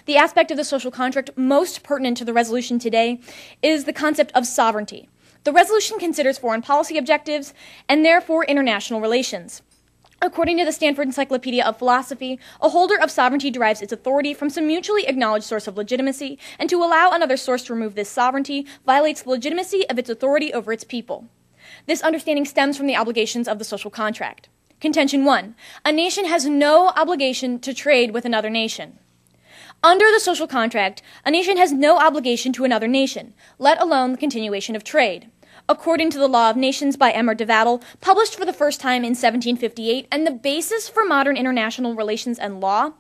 the aspect of the social contract most pertinent to the resolution today is the concept of sovereignty. The resolution considers foreign policy objectives and therefore international relations. According to the Stanford Encyclopedia of Philosophy, a holder of sovereignty derives its authority from some mutually acknowledged source of legitimacy, and to allow another source to remove this sovereignty violates the legitimacy of its authority over its people. This understanding stems from the obligations of the social contract. Contention 1. A nation has no obligation to trade with another nation. Under the social contract, a nation has no obligation to another nation, let alone the continuation of trade. According to the Law of Nations by Emmer de Vattel, published for the first time in 1758 and the basis for modern international relations and law,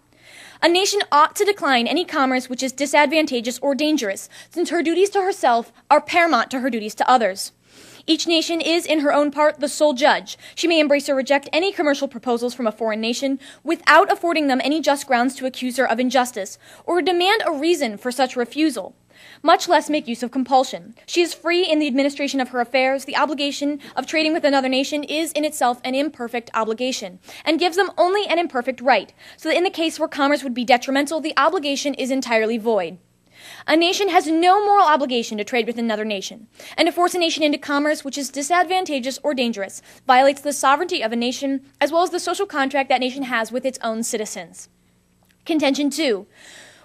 a nation ought to decline any commerce which is disadvantageous or dangerous, since her duties to herself are paramount to her duties to others. Each nation is, in her own part, the sole judge. She may embrace or reject any commercial proposals from a foreign nation without affording them any just grounds to accuse her of injustice, or demand a reason for such refusal, much less make use of compulsion. She is free in the administration of her affairs. The obligation of trading with another nation is in itself an imperfect obligation, and gives them only an imperfect right, so that in the case where commerce would be detrimental, the obligation is entirely void. A nation has no moral obligation to trade with another nation, and to force a nation into commerce which is disadvantageous or dangerous violates the sovereignty of a nation as well as the social contract that nation has with its own citizens. Contention 2.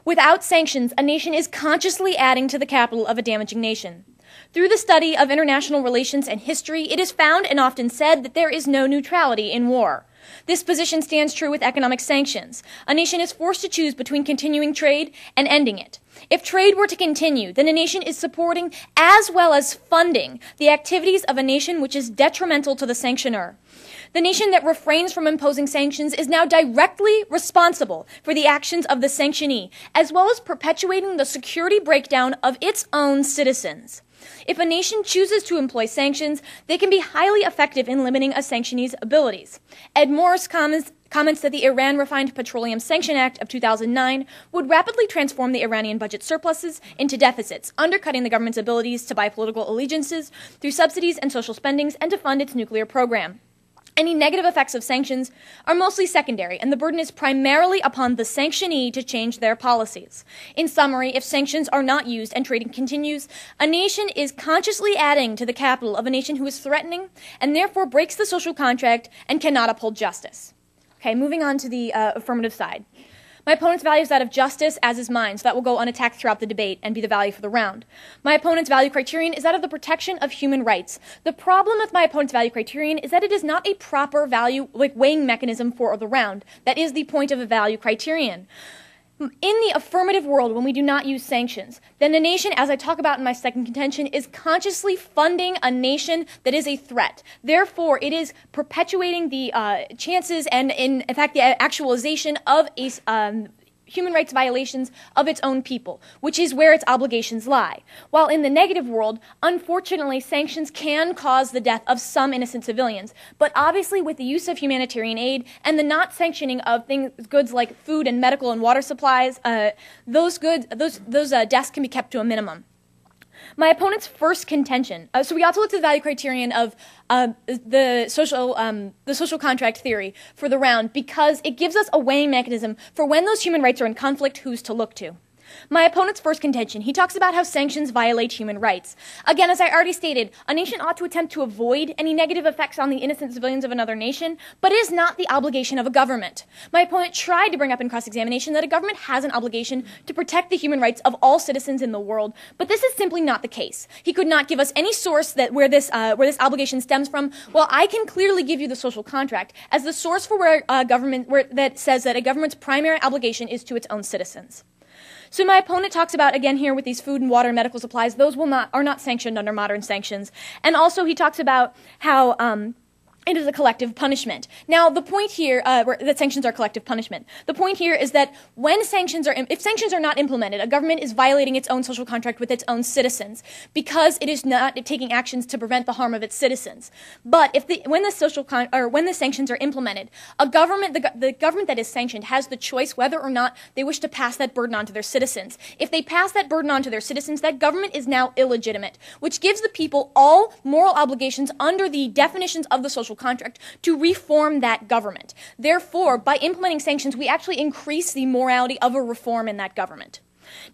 Without sanctions, a nation is consciously adding to the capital of a damaging nation. Through the study of international relations and history, it is found and often said that there is no neutrality in war. This position stands true with economic sanctions. A nation is forced to choose between continuing trade and ending it. If trade were to continue, then a nation is supporting as well as funding the activities of a nation which is detrimental to the sanctioner. The nation that refrains from imposing sanctions is now directly responsible for the actions of the sanctionee, as well as perpetuating the security breakdown of its own citizens. If a nation chooses to employ sanctions, they can be highly effective in limiting a sanctionee's abilities. Ed Morris comments that the Iran Refined Petroleum Sanction Act of 2009 would rapidly transform the Iranian budget surpluses into deficits, undercutting the government's abilities to buy political allegiances through subsidies and social spendings and to fund its nuclear program. Any negative effects of sanctions are mostly secondary, and the burden is primarily upon the sanctionee to change their policies. In summary, if sanctions are not used and trading continues, a nation is consciously adding to the capital of a nation who is threatening and therefore breaks the social contract and cannot uphold justice. Okay, moving on to the affirmative side. My opponent's value is that of justice, as is mine, so that will go unattacked throughout the debate and be the value for the round. My opponent's value criterion is that of the protection of human rights. The problem with my opponent's value criterion is that it is not a proper value, weighing mechanism for the round. That is the point of a value criterion. In the affirmative world, when we do not use sanctions, then the nation, as I talk about in my second contention, is consciously funding a nation that is a threat. Therefore, it is perpetuating the chances and, in fact, the actualization of human rights violations of its own people, which is where its obligations lie. While in the negative world, unfortunately, sanctions can cause the death of some innocent civilians, but obviously with the use of humanitarian aid and the not sanctioning of goods like food and medical and water supplies, those deaths can be kept to a minimum. My opponent's first contention. So we also looked at the value criterion of the social contract theory for the round because it gives us a weighing mechanism for when those human rights are in conflict, who's to look to. My opponent's first contention, he talks about how sanctions violate human rights. Again, as I already stated, a nation ought to attempt to avoid any negative effects on the innocent civilians of another nation, but it is not the obligation of a government. My opponent tried to bring up in cross-examination that a government has an obligation to protect the human rights of all citizens in the world, but this is simply not the case. He could not give us any source where this obligation stems from. Well, I can clearly give you the social contract as the source for that says that a government's primary obligation is to its own citizens. So my opponent talks about, again here with these food and water and medical supplies, those are not sanctioned under modern sanctions. And also he talks about how it is a collective punishment. Now, the point here, that sanctions are collective punishment. The point here is that if sanctions are not implemented, a government is violating its own social contract with its own citizens because it is not taking actions to prevent the harm of its citizens. But when the sanctions are implemented, the government that is sanctioned has the choice whether or not they wish to pass that burden on to their citizens. If they pass that burden on to their citizens, that government is now illegitimate, which gives the people all moral obligations under the definitions of the social social contract to reform that government. Therefore, by implementing sanctions, we actually increase the morality of a reform in that government.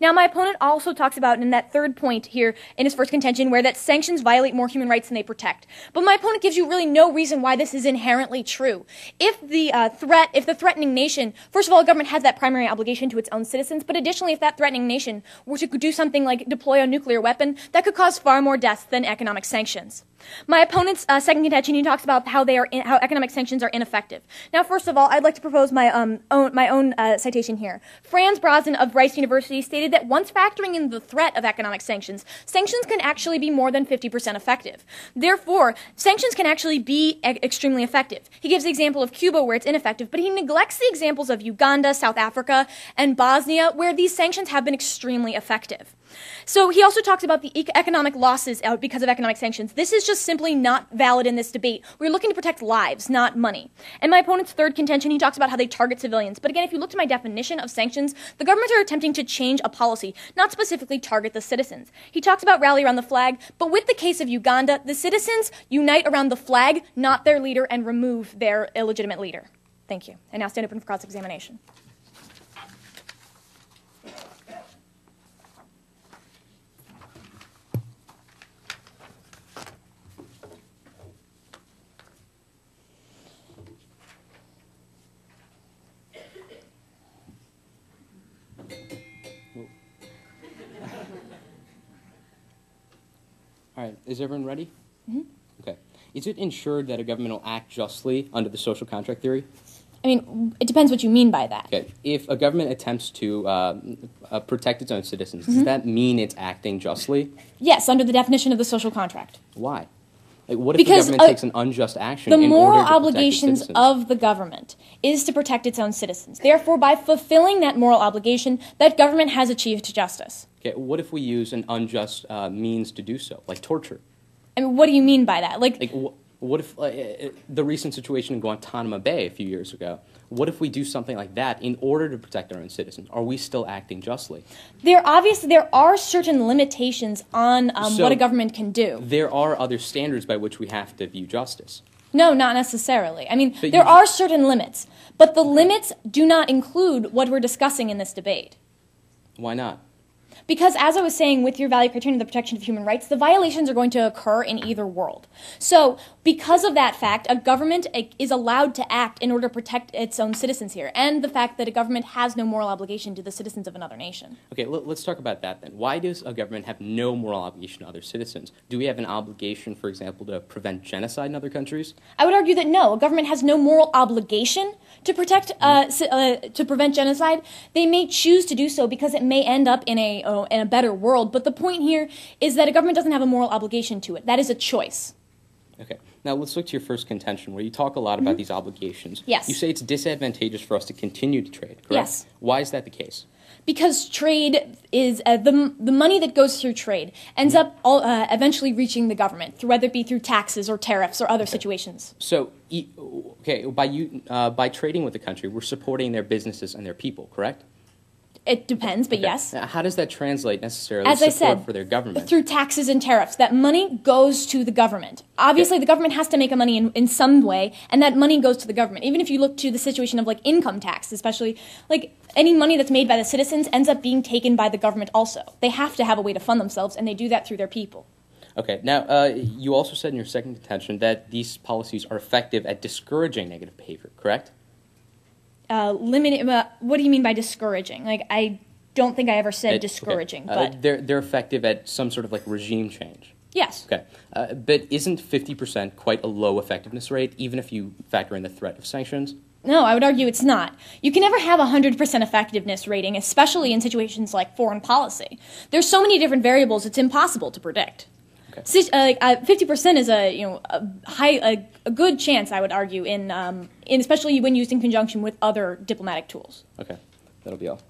Now, my opponent also talks about in that third point here in his first contention where that sanctions violate more human rights than they protect. But my opponent gives you really no reason why this is inherently true. If the threatening nation, first of all, the government has that primary obligation to its own citizens, but additionally, if that threatening nation were to do something like deploy a nuclear weapon, that could cause far more deaths than economic sanctions. My opponent's second contention, he talks about how economic sanctions are ineffective. Now, first of all, I'd like to propose my own citation here. Franz Brazen of Rice University stated that once factoring in the threat of economic sanctions, sanctions can actually be more than 50% effective. Therefore, sanctions can actually be extremely effective. He gives the example of Cuba where it's ineffective, but he neglects the examples of Uganda, South Africa, and Bosnia where these sanctions have been extremely effective. So he also talks about the economic losses because of economic sanctions. This is just simply not valid in this debate. We're looking to protect lives, not money. And my opponent's third contention, he talks about how they target civilians. But again, if you look to my definition of sanctions, the governments are attempting to change a policy, not specifically target the citizens. He talks about rally around the flag, but with the case of Uganda, the citizens unite around the flag, not their leader, and remove their illegitimate leader. Thank you. I now stand open for cross-examination. All right, is everyone ready? Mm-hmm. Okay. Is it ensured that a government will act justly under the social contract theory? I mean, it depends what you mean by that. Okay. If a government attempts to protect its own citizens, does that mean it's acting justly? Yes, under the definition of the social contract. Why? Like, what if the government takes an unjust action the in moral order to obligations protect its citizens? of the government is to protect its own citizens. Therefore, by fulfilling that moral obligation, that government has achieved justice. Okay. What if we use an unjust means to do so, like torture? I mean, what do you mean by that? What if the recent situation in Guantanamo Bay a few years ago? What if we do something like that in order to protect our own citizens? Are we still acting justly? There are certain limitations on what a government can do. There are other standards by which we have to view justice. No, not necessarily. I mean, there are certain limits, but the limits do not include what we're discussing in this debate. Why not? Because, as I was saying, with your value criterion of the protection of human rights, the violations are going to occur in either world. So, because of that fact, a government is allowed to act in order to protect its own citizens here, and the fact that a government has no moral obligation to the citizens of another nation. Okay, let's talk about that then. Why does a government have no moral obligation to other citizens? Do we have an obligation, for example, to prevent genocide in other countries? I would argue that no, a government has no moral obligation to prevent genocide. They may choose to do so because it may end up in a better world, but the point here is that a government doesn't have a moral obligation to it. That is a choice. Okay. Now let's look to your first contention, where you talk a lot about these obligations. Yes. You say it's disadvantageous for us to continue to trade, correct? Yes. Why is that the case? Because trade is the money that goes through trade ends up eventually reaching the government, whether it be through taxes or tariffs or other situations. So, by trading with the country, we're supporting their businesses and their people, correct? It depends, but yes. Now, how does that translate necessarily As to I support said, for their government? Through taxes and tariffs. That money goes to the government. Obviously, the government has to make a money in some way, and that money goes to the government. Even if you look to the situation of like income tax, especially, like any money that's made by the citizens ends up being taken by the government also. They have to have a way to fund themselves, and they do that through their people. Okay. Now, you also said in your second contention that these policies are effective at discouraging negative behavior, correct? What do you mean by discouraging? Like, I don't think I ever said discouraging, okay. but they're effective at some sort of like regime change. Yes. Okay. But isn't 50% quite a low effectiveness rate, even if you factor in the threat of sanctions? No, I would argue it's not. You can never have a 100% effectiveness rating, especially in situations like foreign policy. There's so many different variables; it's impossible to predict. Okay. 50% is a good chance, I would argue, in especially when used in conjunction with other diplomatic tools. Okay, that'll be all.